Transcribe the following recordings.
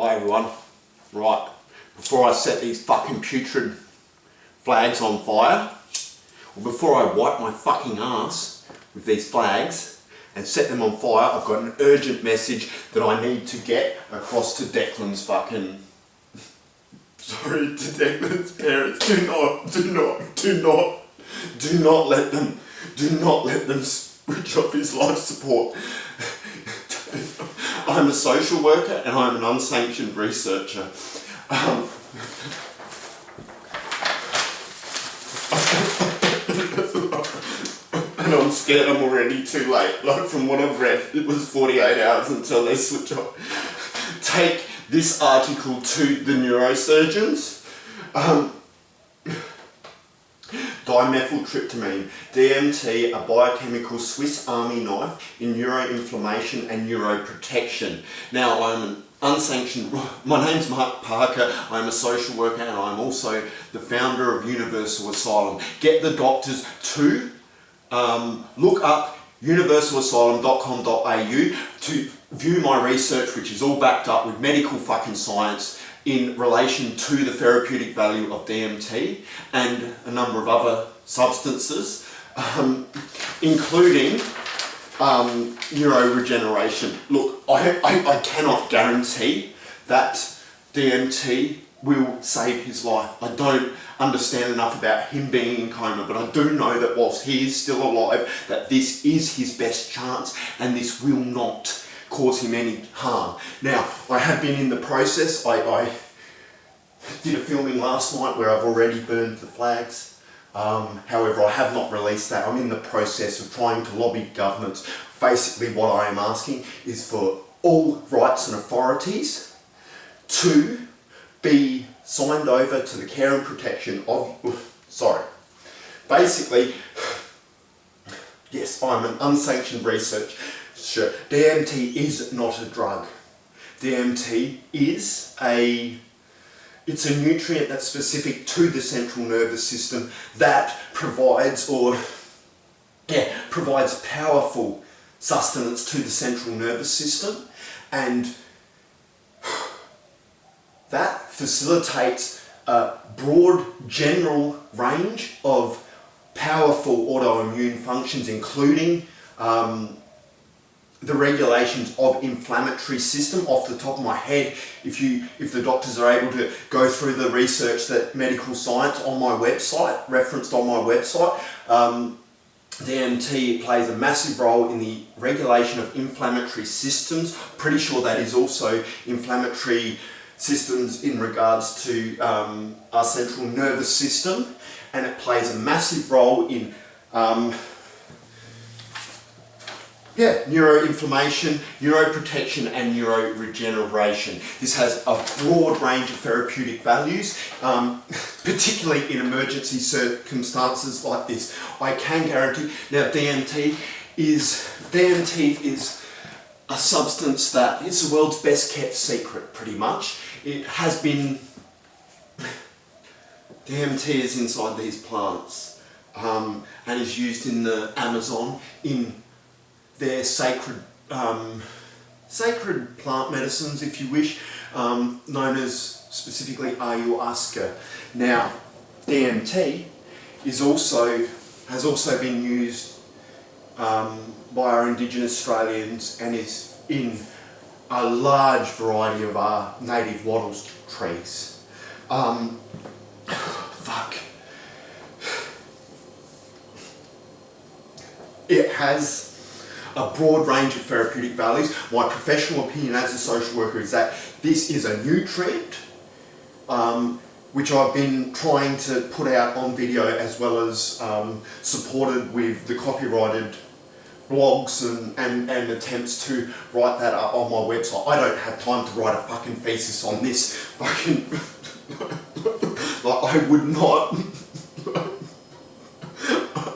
Hi everyone. Right, before I set these fucking putrid flags on fire, or before I wipe my fucking ass with these flags and set them on fire, I've got an urgent message that I need to get across to Declan's fucking... Sorry, to Declan's parents. Do not let them switch off his life support. I'm a social worker and I'm an unsanctioned researcher. And I'm scared I'm already too late. Like, from what I've read, it was 48 hours until they switch off. Take this article to the neurosurgeons. Dimethyltryptamine, DMT, a biochemical Swiss Army knife in neuroinflammation and neuroprotection. Now, I'm an unsanctioned, my name's Mark Parker, I'm a social worker and I'm also the founder of Universal Asylum. Get the doctors to look up universalasylum.com.au to view my research, which is all backed up with medical fucking science in relation to the therapeutic value of DMT and a number of other substances, including neuroregeneration. Look, I cannot guarantee that DMT will save his life. I don't understand enough about him being in coma, but I do know that whilst he is still alive, that this is his best chance and this will not cause him any harm. Now, I have been in the process. I did a filming last night where I've already burned the flags. However, I have not released that. I'm in the process of trying to lobby governments. Basically, what I am asking is for all rights and authorities to be signed over to the care and protection of... Basically, yes, I'm an unsanctioned researcher. DMT is not a drug. DMT is it's a nutrient that's specific to the central nervous system that provides powerful sustenance to the central nervous system, and that facilitates a broad general range of powerful autoimmune functions, including the regulations of inflammatory system. Off the top of my head, if the doctors are able to go through the research that medical science on my website, referenced on my website, DMT plays a massive role in the regulation of inflammatory systems. Pretty sure that is also inflammatory systems in regards to our central nervous system, and it plays a massive role in neuroinflammation, neuroprotection and neuroregeneration. This has a broad range of therapeutic values, particularly in emergency circumstances like this. I can guarantee, now DMT is a substance that is the world's best kept secret, pretty much. It has been, DMT is inside these plants and is used in the Amazon in their sacred plant medicines, if you wish, known as specifically ayahuasca. Now, DMT has also been used by our Indigenous Australians and is in a large variety of our native wattle trees. It has a broad range of therapeutic values. My professional opinion as a social worker is that this is a nutrient which I've been trying to put out on video, as well as supported with the copyrighted blogs and attempts to write that up on my website. I don't have time to write a fucking thesis on this fucking... like, I would not...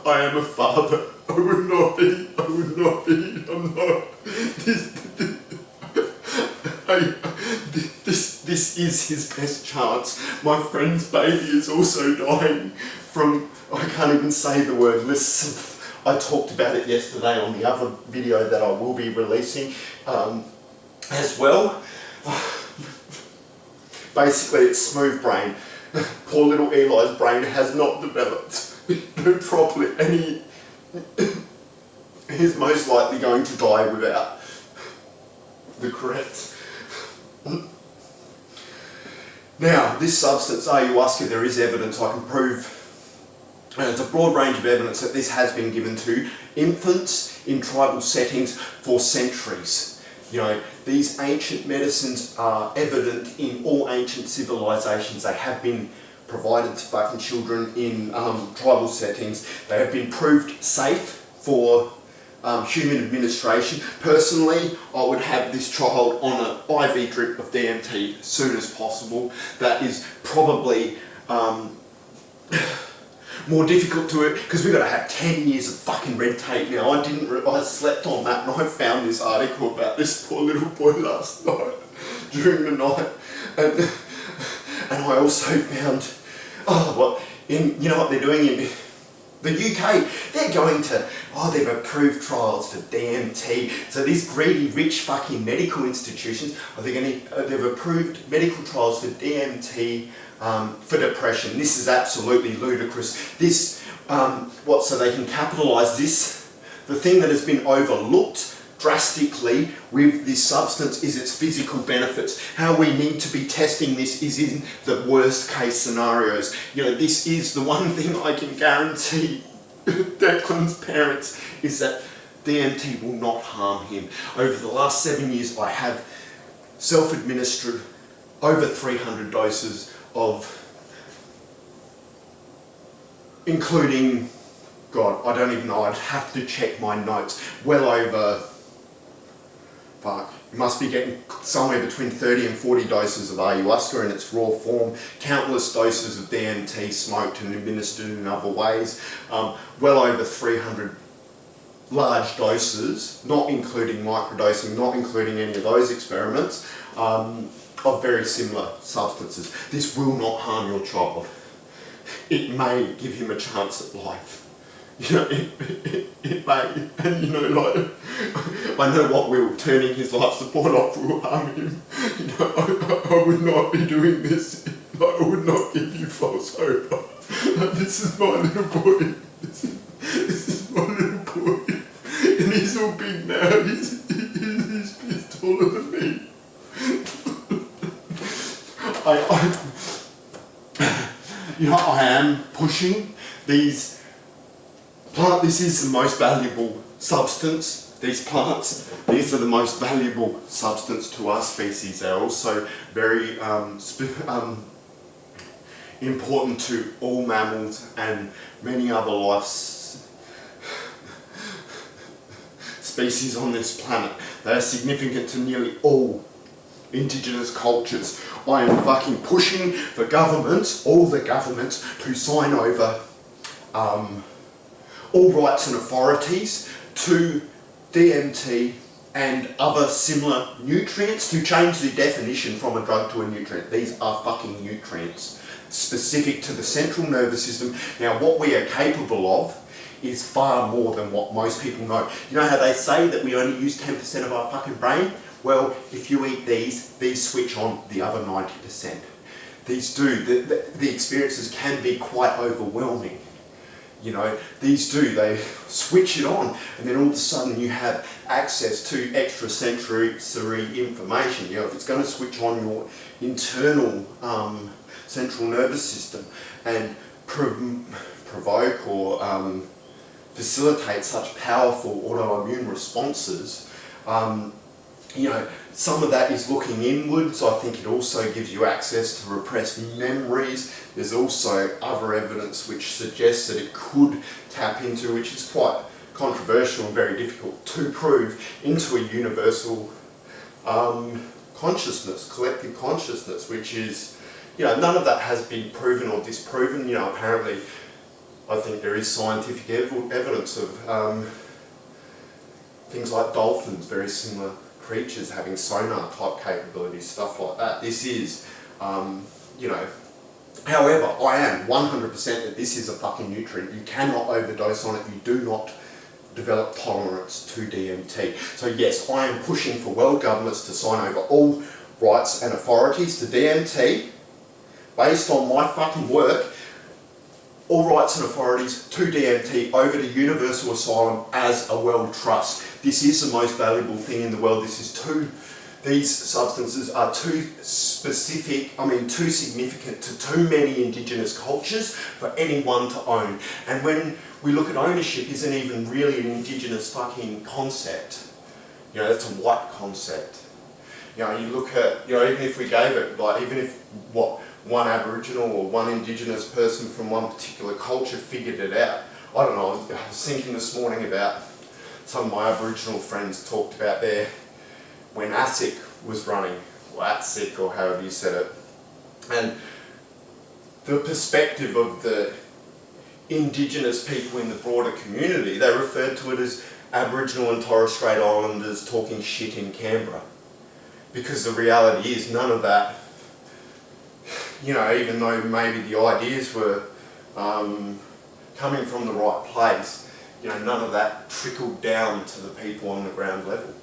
I am a father. I would not be, I'm not... This is his best chance. My friend's baby is also dying from, I can't even say the word, listen. I talked about it yesterday on the other video that I will be releasing as well. Basically, it's smooth brain. Poor little Eli's brain has not developed properly, and he's most likely going to die without the correct. Now, this substance, ayahuasca, there is evidence I can prove. There's a broad range of evidence that this has been given to infants in tribal settings for centuries. You know, these ancient medicines are evident in all ancient civilizations. They have been provided to fucking children in tribal settings. They have been proved safe for human administration. Personally, I would have this trial on an IV drip of DMT as soon as possible. That is probably more difficult to it because we've got to have 10 years of fucking red tape now. I slept on that, and I found this article about this poor little boy last night during the night, and I also found, you know what they're doing in the UK? They're going to, they've approved trials for DMT. So these greedy, rich fucking medical institutions, they've approved medical trials for DMT for depression. This is absolutely ludicrous. This, so they can capitalise this. The thing that has been overlooked drastically with this substance is its physical benefits. How we need to be testing this is in the worst case scenarios. You know, this is the one thing I can guarantee Declan's parents is that DMT will not harm him. Over the last 7 years, I have self-administered over 300 doses of, including, God, I don't even know, I'd have to check my notes, well over, you must be getting somewhere between 30 and 40 doses of ayahuasca in its raw form, countless doses of DMT smoked and administered in other ways, well over 300 large doses, not including microdosing, not including any of those experiments, of very similar substances. This will not harm your child. It may give him a chance at life. You know, it may, and you know, like, I know what will, turning his life support off will harm him. You know, I would not be doing this. I would not give you false hope. This is my little boy. This is my little boy. And he's all big now. He's taller than me. I am pushing these plants. This is the most valuable substance. These plants, these are the most valuable substance to our species. They're also very important to all mammals and many other life species on this planet. They are significant to nearly all indigenous cultures. I am fucking pushing for governments, all the governments, to sign over all rights and authorities to DMT and other similar nutrients, to change the definition from a drug to a nutrient. These are fucking nutrients specific to the central nervous system. Now, what we are capable of is far more than what most people know. You know how they say that we only use 10% of our fucking brain? Well, if you eat these switch on the other 90%. These do. The experiences can be quite overwhelming. You know, these do. They switch it on, and then all of a sudden you have access to extrasensory information. You know, if it's going to switch on your internal central nervous system and provoke or facilitate such powerful autoimmune responses, you know, some of that is looking inwards. I think it also gives you access to repressed memories. There's also other evidence which suggests that it could tap into, which is quite controversial and very difficult to prove, into a universal consciousness, collective consciousness, which is, you know, none of that has been proven or disproven. You know, apparently, I think there is scientific evidence of things like dolphins, very similar creatures having sonar type capabilities, stuff like that. This is, you know, however, I am 100% that this is a fucking nutrient. You cannot overdose on it. You do not develop tolerance to DMT. So yes, I am pushing for world governments to sign over all rights and authorities to DMT, based on my fucking work, all rights and authorities to DMT over to Universal Asylum as a world trust. This is the most valuable thing in the world. These substances are too specific, too significant to too many Indigenous cultures for anyone to own. And when we look at ownership, isn't even really an Indigenous fucking concept. That's a white concept. You look at, even if we gave it, even if one Aboriginal or one Indigenous person from one particular culture figured it out. I don't know, I was thinking this morning about some of my Aboriginal friends talked about when ASIC was running, or ATSIC, or however you said it, and the perspective of the Indigenous people in the broader community, they referred to it as Aboriginal and Torres Strait Islanders talking shit in Canberra. Because the reality is none of that, even though maybe the ideas were coming from the right place, none of that trickled down to the people on the ground level.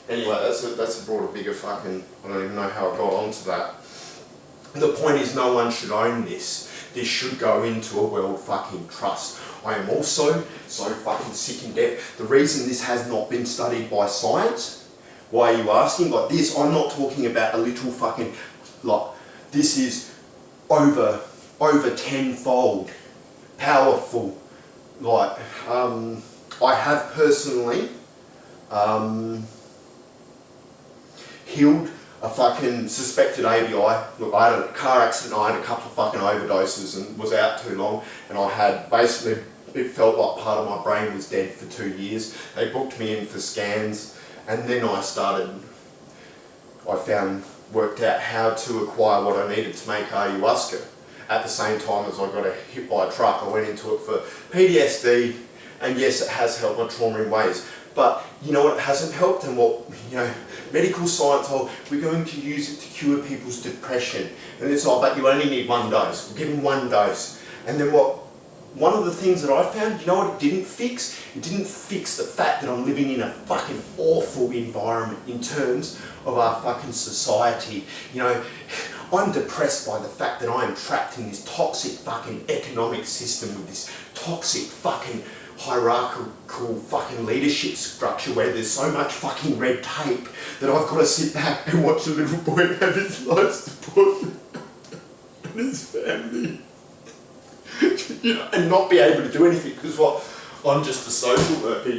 Anyway, that's a broader, bigger fucking, I don't even know how I got onto that. The point is no one should own this. This should go into a world fucking trust. I am also so fucking sick and deaf. The reason this has not been studied by science, why are you asking? Like this, I'm not talking about a little fucking, this is over tenfold powerful. I have personally healed a fucking suspected ABI. Look, I had a car accident, I had a couple of fucking overdoses and was out too long, and I had basically, it felt like part of my brain was dead for 2 years. They booked me in for scans, and then worked out how to acquire what I needed to make ayahuasca. At the same time as I got hit by a truck, I went into it for PTSD, and yes, it has helped my trauma in ways. But you know what hasn't helped, and what, medical science, we're going to use it to cure people's depression. And it's but you only need 1 dose. We'll give them 1 dose. And then one of the things that I found, you know what it didn't fix? It didn't fix the fact that I'm living in a fucking awful environment in terms of our fucking society. I'm depressed by the fact that I am trapped in this toxic fucking economic system with this toxic fucking hierarchical fucking leadership structure where there's so much fucking red tape that I've got to sit back and watch a little boy have his life support and his family, and not be able to do anything because I'm just a social worker,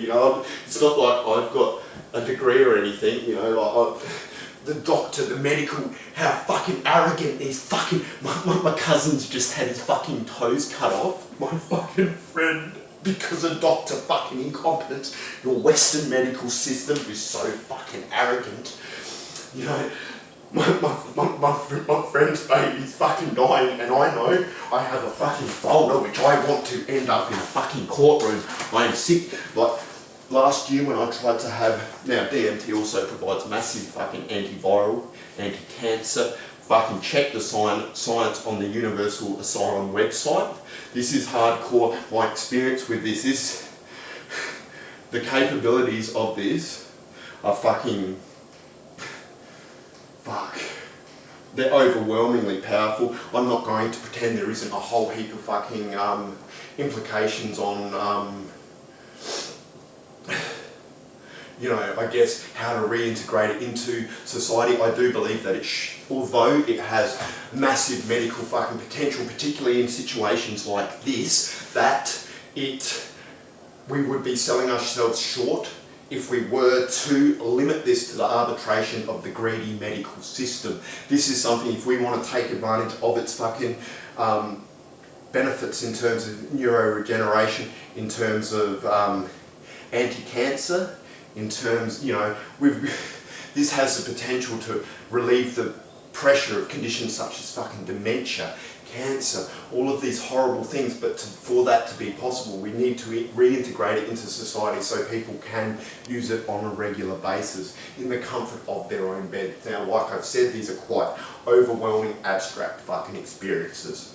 it's not like I've got a degree or anything, the doctor, the medical, how fucking arrogant these fucking, my cousin's just had his fucking toes cut off, my fucking friend, because of doctor fucking incompetence. Your Western medical system is so fucking arrogant. My friend's baby's fucking dying, and I know I have a fucking folder which I want to end up in a fucking courtroom. I am sick. Last year when I tried to have, now DMT also provides massive fucking antiviral, anti-cancer, fucking check the science on the Universal Asylum website. This is hardcore. My experience with this is, the capabilities of this are fucking, they're overwhelmingly powerful. I'm not going to pretend there isn't a whole heap of fucking implications on I guess how to reintegrate it into society. I do believe that although it has massive medical fucking potential, particularly in situations like this, that we would be selling ourselves short if we were to limit this to the arbitration of the greedy medical system. This is something, if we want to take advantage of its fucking benefits in terms of neuroregeneration, in terms of anti-cancer, in terms, this has the potential to relieve the pressure of conditions such as fucking dementia, cancer, all of these horrible things, but for that to be possible, we need to reintegrate it into society so people can use it on a regular basis in the comfort of their own bed. Now, like I've said, these are quite overwhelming, abstract fucking experiences.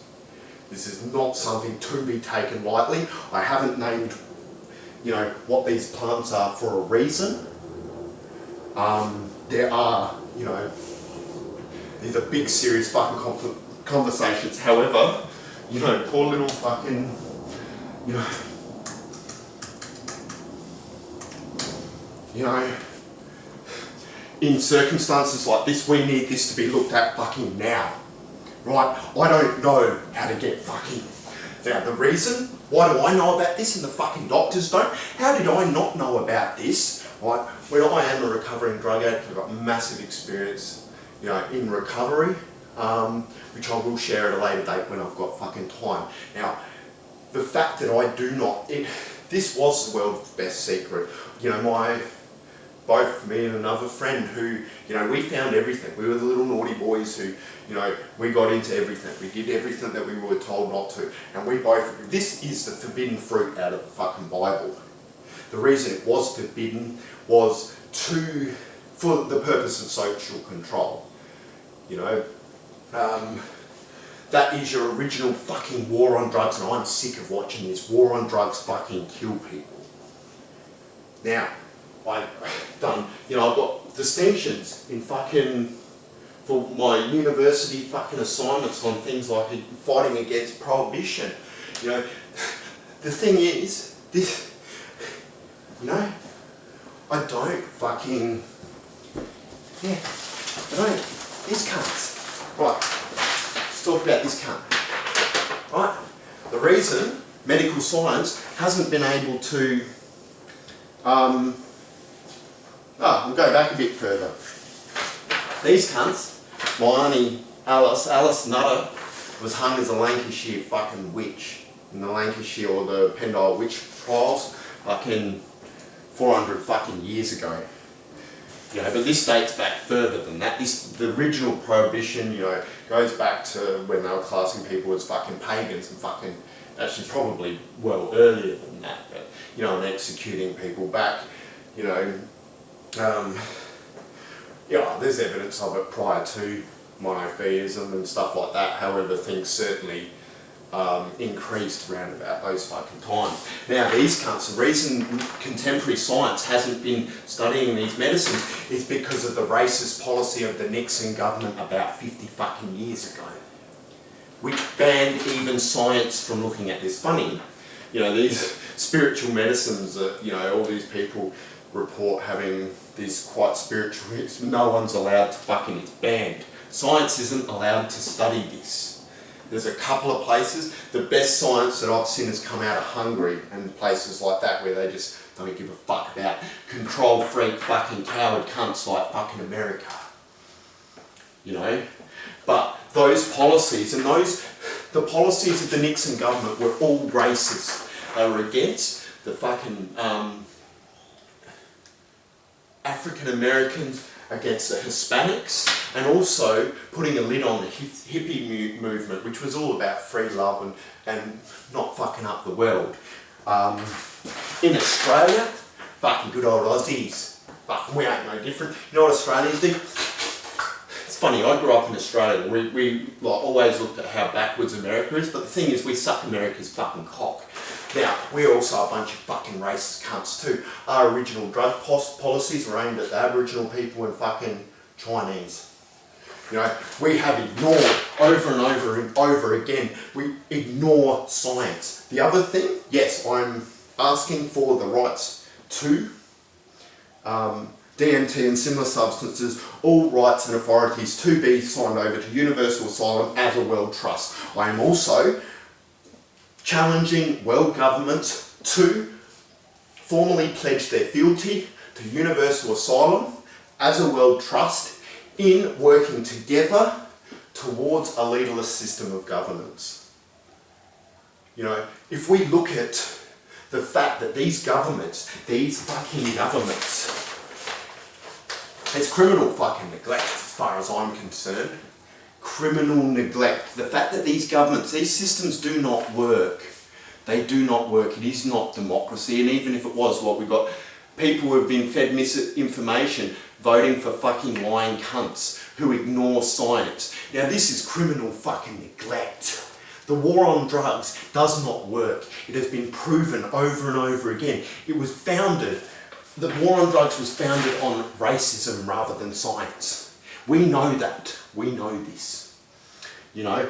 This is not something to be taken lightly. I haven't named what these plants are for a reason. there are, you know, these are big, serious fucking conversations. However, you know, poor little fucking, you know, in circumstances like this, we need this to be looked at fucking now, right? I don't know how to get fucking, now the reason, why do I know about this and the fucking doctors don't? How did I not know about this, right? When I am a recovering drug addict, I've got massive experience, you know, in recovery, which I will share at a later date when I've got fucking time. Now, the fact that I do not, this was the world's best secret. You know, both me and another friend who, you know, we found everything. We were the little naughty boys who, you know, we got into everything. We did everything that we were told not to. And we both, this is the forbidden fruit out of the fucking Bible. The reason it was forbidden was for the purpose of social control. You know, that is your original fucking war on drugs, and I'm sick of watching this war on drugs fucking kill people. Now, I've done, you know, I've got distinctions in fucking, for my university fucking assignments on things like fighting against prohibition. You know, the thing is, this, you know, I don't fucking, yeah, I don't, these cunts. Right, let's talk about this cunt. Right, the reason medical science hasn't been able to, we'll go back a bit further. These cunts, my auntie Alice Nutter, was hung as a Lancashire fucking witch in the Lancashire or the Pendile witch trials fucking 400 fucking years ago. You know, but this dates back further than that. The original prohibition, you know, goes back to when they were classing people as fucking pagans and fucking, actually probably well earlier than that, but, you know, and executing people back, you know, yeah, there's evidence of it prior to monotheism and stuff like that. However, things certainly increased around about those fucking times. Now, these cunts, the reason contemporary science hasn't been studying these medicines is because of the racist policy of the Nixon government about 50 fucking years ago, which banned even science from looking at this. Funny, you know, these spiritual medicines that, you know, all these people report having these quite spiritual hits, no one's allowed to fucking, it's banned. Science isn't allowed to study this. There's a couple of places. The best science that I've seen has come out of Hungary and places like that where they just don't give a fuck about control freak fucking coward cunts like fucking America. You know? But those policies and the policies of the Nixon government were all racist. They were against the fucking African Americans, against the Hispanics, and also putting a lid on the hippie movement, which was all about free love and not fucking up the world. In Australia, fucking good old Aussies, fucking we ain't no different. You know what Australians do? It's funny, I grew up in Australia. We like, always looked at how backwards America is, but the thing is we suck America's fucking cock. Now, we're also a bunch of fucking racist cunts too. Our original drug policies were aimed at the Aboriginal people and fucking Chinese. You know, we have ignored over and over and over again, we ignore science. The other thing, yes, I'm asking for the rights to DMT and similar substances, all rights and authorities to be signed over to Universal Asylum as a world trust. I am also challenging world governments to formally pledge their fealty to Universal Asylum as a world trust in working together towards a leaderless system of governance. You know, if we look at the fact that these governments, it's criminal fucking neglect as far as I'm concerned. Criminal neglect. The fact that these governments, these systems do not work. They do not work. It is not democracy. And even if it was, what we've got, people who have been fed misinformation, voting for fucking lying cunts who ignore science. Now this is criminal fucking neglect. The war on drugs does not work. It has been proven over and over again. It was founded the war on drugs was founded on racism rather than science. We know that. We know this. You know,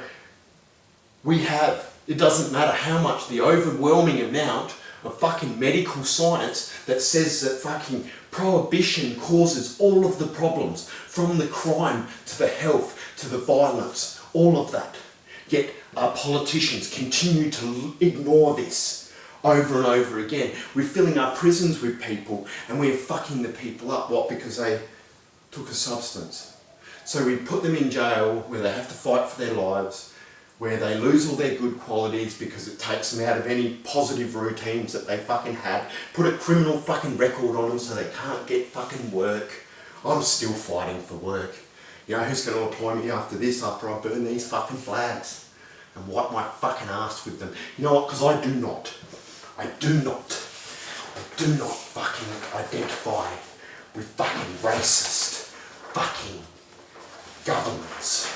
it doesn't matter how much, the overwhelming amount of fucking medical science that says that fucking prohibition causes all of the problems, from the crime to the health to the violence, all of that. Yet our politicians continue to ignore this over and over again. We're filling our prisons with people and we're fucking the people up. What? Because they took a substance. So we put them in jail where they have to fight for their lives, where they lose all their good qualities because it takes them out of any positive routines that they fucking had. Put a criminal fucking record on them so they can't get fucking work. I'm still fighting for work. You know, who's going to employ me after this, after I burn these fucking flags and wipe my fucking ass with them? You know what? Because I do not fucking identify with fucking racist fucking governments.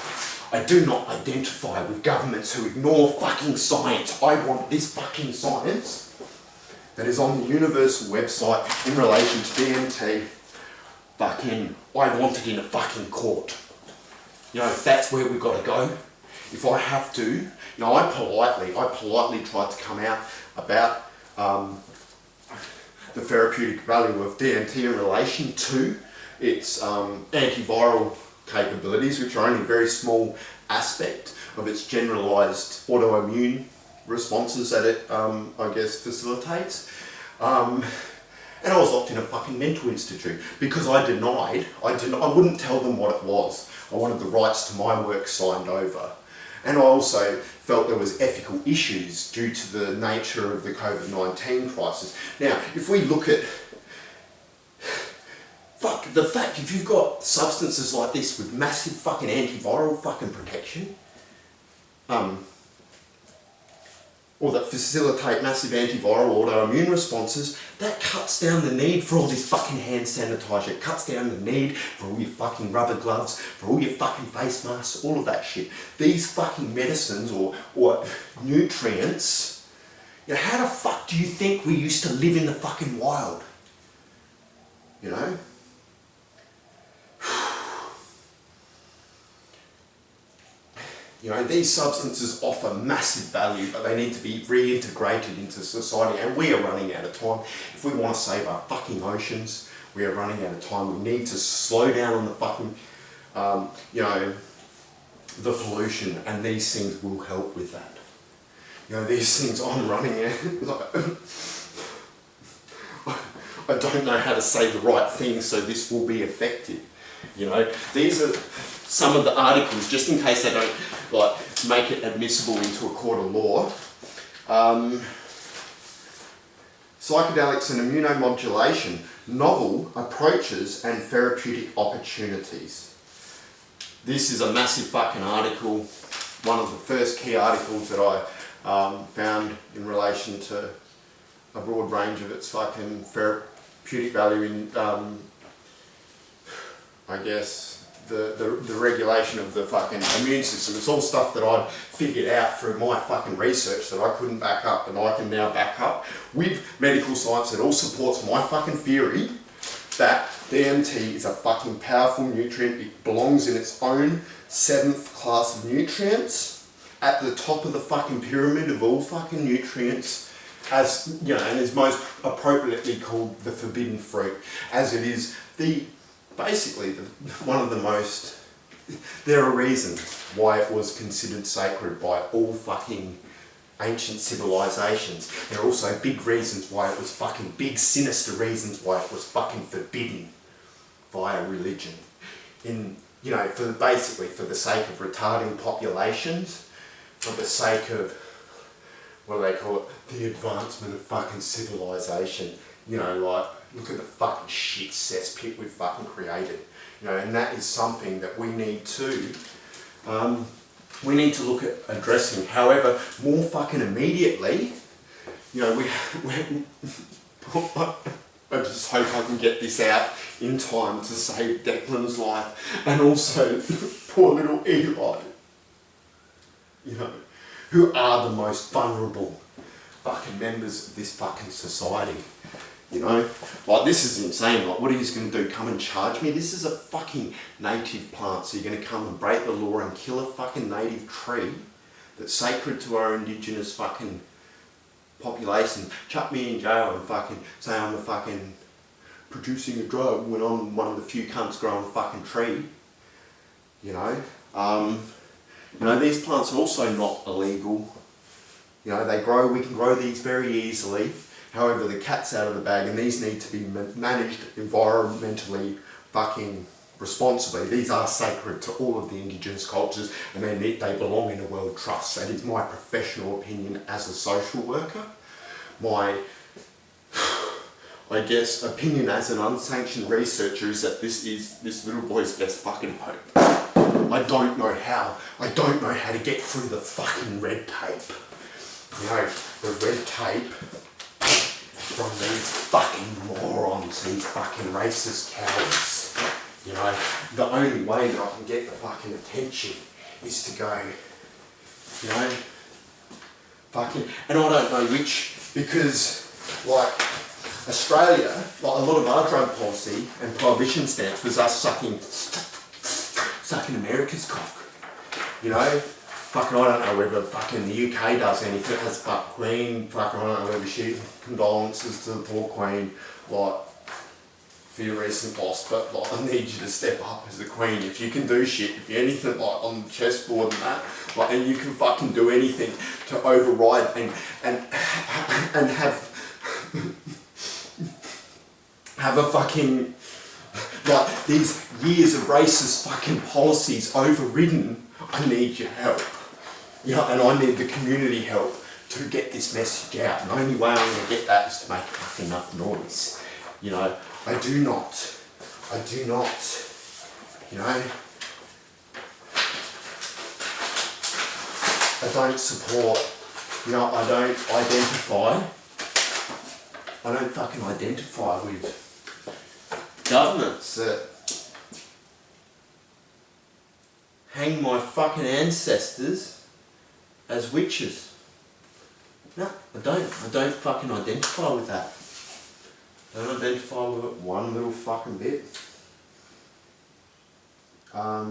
I do not identify with governments who ignore fucking science. I want this fucking science that is on the Universal website in relation to DMT. Fucking, I want it in a fucking court. You know, if that's where we've got to go, if I have to, you know, I politely tried to come out about the therapeutic value of DMT in relation to its antiviral capabilities, which are only a very small aspect of its generalised autoimmune responses that it, I guess, facilitates. And I was locked in a fucking mental institute because I wouldn't tell them what it was. I wanted the rights to my work signed over. And I also felt there was ethical issues due to the nature of the COVID-19 crisis. Now, if we look at the fact, if you've got substances like this with massive fucking antiviral fucking protection, or that facilitate massive antiviral autoimmune responses, that cuts down the need for all this fucking hand sanitizer. It cuts down the need for all your fucking rubber gloves, for all your fucking face masks, all of that shit. These fucking medicines or nutrients, you know, how the fuck do you think we used to live in the fucking wild? You know? You know, these substances offer massive value, but they need to be reintegrated into society, and we are running out of time. If we want to save our fucking oceans, we are running out of time. We need to slow down on the fucking, you know, the pollution, and these things will help with that. You know, these things, I'm running out. I don't know how to say the right thing so this will be effective. You know, these are some of the articles, just in case they don't like make it admissible into a court of law. Psychedelics and immunomodulation, novel approaches and therapeutic opportunities. This is a massive fucking article, one of the first key articles that I found in relation to a broad range of its fucking therapeutic value in, I guess, the regulation of the fucking immune system. It's all stuff that I figured out through my fucking research that I couldn't back up, and I can now back up with medical science that all supports my fucking theory that DMT is a fucking powerful nutrient. It belongs in its own 7th class of nutrients at the top of the fucking pyramid of all fucking nutrients, as you know, and is most appropriately called the forbidden fruit, as it is basically one of the most. There are reasons why it was considered sacred by all fucking ancient civilizations. There are also big reasons why it was fucking big, sinister reasons why it was fucking forbidden via religion. In, you know, basically for the sake of retarding populations, for the sake of, what do they call it, the advancement of fucking civilization. You know, like, look at the fucking shit cesspit we've fucking created. You know, and that is something that we need to look at addressing. However, more fucking immediately, you know, I just hope I can get this out in time to save Declan's life, and also poor little Eli, you know, who are the most vulnerable fucking members of this fucking society. You know, like this is insane. Like, what are you going to do? Come and charge me? This is a fucking native plant. So you're going to come and break the law and kill a fucking native tree that's sacred to our indigenous fucking population. Chuck me in jail and fucking say I'm a fucking producing a drug when I'm one of the few cunts growing a fucking tree. You know, these plants are also not illegal. You know, they grow. We can grow these very easily. However, the cat's out of the bag, and these need to be managed environmentally fucking responsibly. These are sacred to all of the indigenous cultures, and they belong in a world trust. That is my professional opinion as a social worker. My, I guess, opinion as an unsanctioned researcher is that this is this little boy's best fucking hope. I don't know how. I don't know how to get through the fucking red tape. You know, the red tape from these fucking morons, these fucking racist cowards. You know, the only way that I can get the fucking attention is to go, you know, fucking, and I don't know which, because like Australia, like a lot of our drug policy and prohibition stance was us sucking America's cock. You know, fucking I don't know whether fucking the UK does anything as fuck Queen, fucking I don't know whether she, condolences to the poor Queen, like, for your recent loss, but like, I need you to step up as the Queen. If you can do shit, if you're anything like on the chessboard and that, like, and you can fucking do anything to override and have a fucking, like, these years of racist fucking policies overridden, I need your help. You know, and I need the community help to get this message out. And the only way I'm going to get that is to make fucking enough noise. You know, I do not, you know, I don't support, you know, I don't fucking identify with governments that hang my fucking ancestors as witches. No, I don't fucking identify with that. I don't identify with it one little fucking bit. I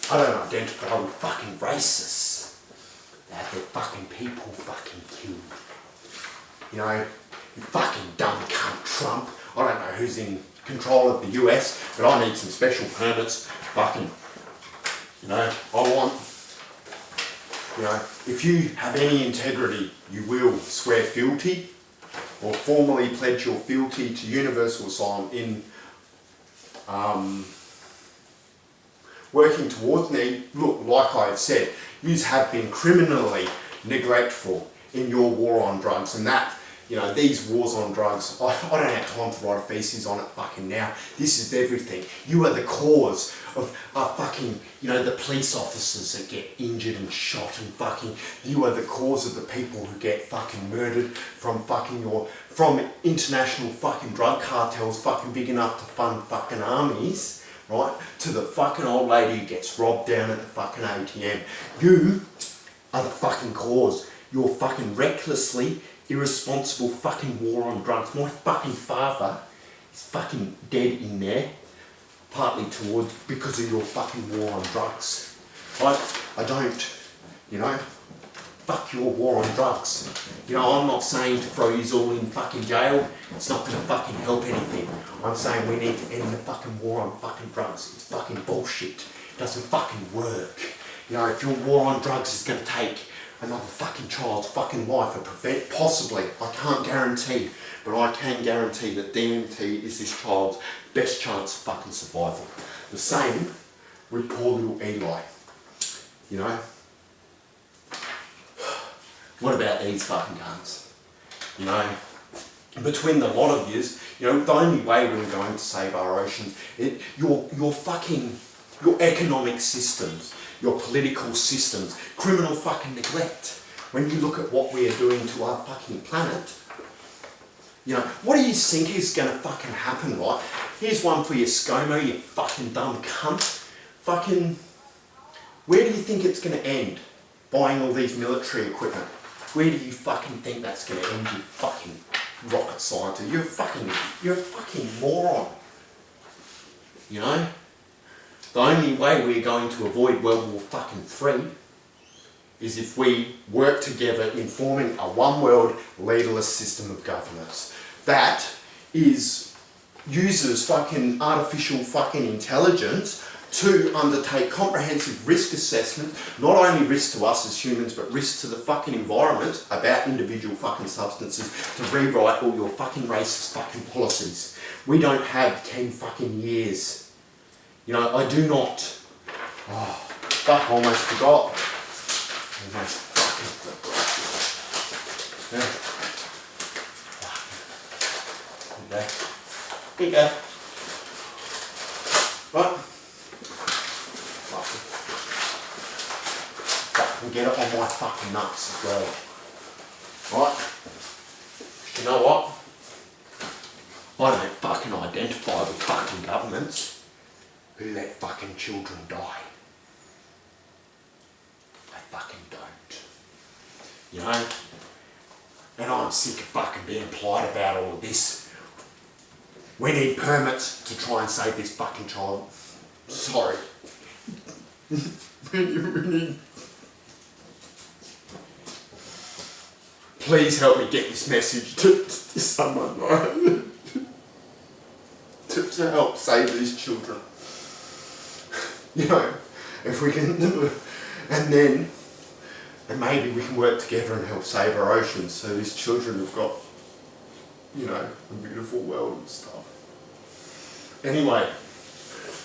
don't identify with fucking racists that have their fucking people fucking killed. You know, you fucking dumb cunt Trump. I don't know who's in control of the US, but I need some special permits. Fucking, you know, I want, you know, if you have any integrity, you will swear fealty or formally pledge your fealty to Universal Asylum in working towards me. Look, like I have said, you have been criminally neglectful in your war on drugs, and that, you know, these wars on drugs, I don't have time to write a thesis on it fucking now. This is everything. You are the cause of fucking, you know, the police officers that get injured and shot and fucking, you are the cause of the people who get fucking murdered from international fucking drug cartels fucking big enough to fund fucking armies, right? To the fucking old lady who gets robbed down at the fucking ATM. You are the fucking cause. You're fucking recklessly irresponsible fucking war on drugs. My fucking father is fucking dead in there, partly towards because of your fucking war on drugs. I don't, you know, fuck your war on drugs. You know, I'm not saying to throw you all in fucking jail. It's not going to fucking help anything. I'm saying we need to end the fucking war on fucking drugs. It's fucking bullshit. It doesn't fucking work. You know, if your war on drugs is going to take another fucking child's fucking life or prevent, possibly, I can't guarantee, but I can guarantee that DMT is this child's best chance of fucking survival. The same with poor little Eli. You know? What about these fucking guns? You know? Between the lot of yous, you know, the only way we're going to save our oceans, your economic systems, your political systems, criminal fucking neglect. When you look at what we are doing to our fucking planet, you know, what do you think is going to fucking happen, right? Here's one for you, ScoMo, you fucking dumb cunt. Fucking, where do you think it's going to end? buying all these military equipment. Where do you fucking think that's going to end, you fucking rocket scientist? You're a fucking moron. You know? The only way we're going to avoid World War fucking III is if we work together in forming a one world leaderless system of governance. That uses fucking artificial fucking intelligence to undertake comprehensive risk assessment, not only risk to us as humans, but risk to the fucking environment about individual fucking substances, to rewrite all your fucking racist fucking policies. We don't have 10 fucking years. You know, I do not. Oh, fuck, I almost forgot. Almost fucking forgot. Yeah. Here you go. Right. Fucking get it on my fucking nuts as well. Right? You know what? I don't fucking identify with fucking governments who let fucking children die. I fucking don't. You know? And I'm sick of fucking being plied about all of this. We need permits to try and save this fucking child. Sorry. we need... Please help me get this message to someone, right? to help save these children. You know, if we can do it. And maybe we can work together and help save our oceans so these children have got, you know, a beautiful world and stuff. Anyway,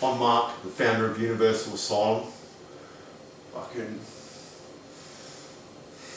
I'm Mark, the founder of Universal Asylum. Fucking